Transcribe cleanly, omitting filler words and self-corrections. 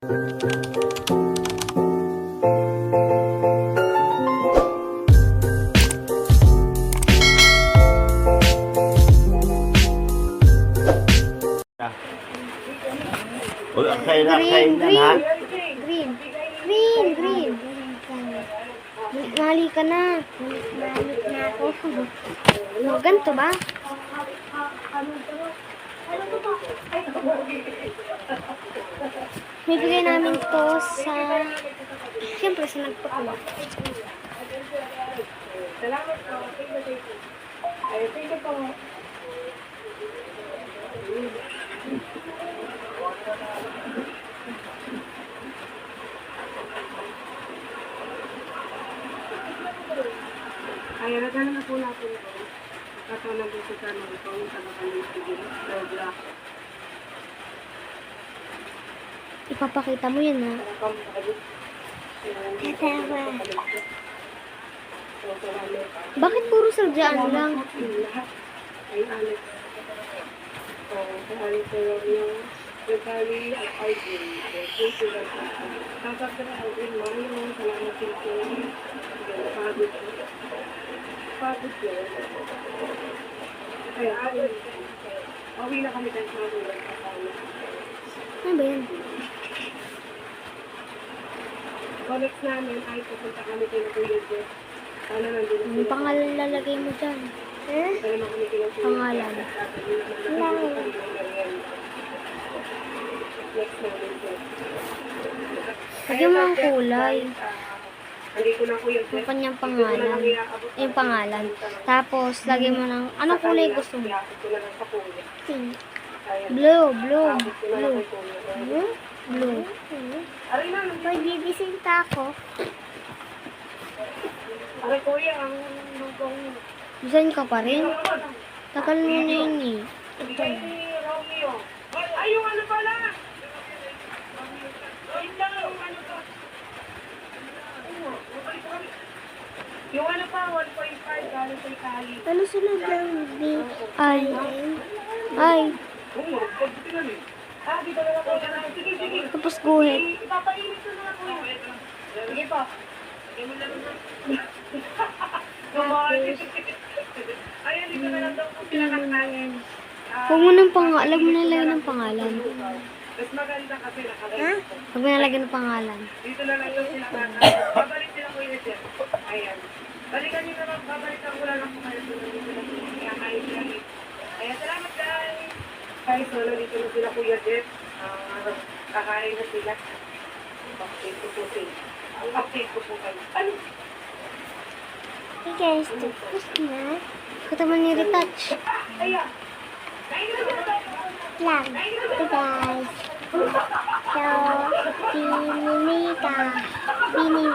Uy, aksay na ha. Green. Mali ka na. Mali na ako. No, ganito ba? Bibigay namin to sa... Siyempre, sa nagpakula. Salamat po. Ay, thank you po. Ay, nagana na po natin ito. Katawanan po sa tanong ito. Ang taga-kanin sige. Black. Ipapakita mo yun, ha? Tatawa. Bakit puro sadyaan lang? Ay, Alex. Alex Romeo. Nagkali at Alvin. Tapos na Alvin, Mario. Salamat po. Pagod. Pagod yun. Ay, Alvin. Awi na kami tayo sa mga kasama. Ano ba yan? Next namin ay pupunta kami kay Kuya Jeff. Sana nandun Anong pangalan lalagay mo dyan? Sana kami kay Kuya Pangalan. Next namin Jeff. Lagyan mo ang kulay. Hindi ko na Kuya Yung Jeff. kanyang pangalan. Yung pangalan. Tapos, lagyan mo ng... Anong kulay gusto mo? Pink. Blue. Magbibisinta ako. Aray Kuya, ang lugong. Bisan ka pa rin? Tagal mo na yun eh. Bigay ni Romeo. Ay, yung ano pala? Yung ano pa, 1.5 galing sa Italy. Ano sunod ng B? Ay. Ah, dito na lang po. Sige. Tapos guhit. Ipapainit ko na lang po. Sige po. Ayan, dito na lang daw po sila kakain. Huwag mo ng pangalan. Huwag mo nalagyan ng pangalan. Mas maganda kasi nakalagay. Ha? Huwag mo nalagyan ng pangalan. Dito na lang daw sila kakain. Babalik sila Kuya Jeff. Ayan. Balikan nyo naman. Babalikan ko lang ako kayo. Kakain sila. Ayan, salamat guys. Guys, so nandito na sila Kuya Jeff. Kakain na sila. Update ko po sila. Update ko po kayo. Ano? Hey guys, tapos na. Kata mo ni retouch. Ayan. Lang. Hey guys. So, Bini.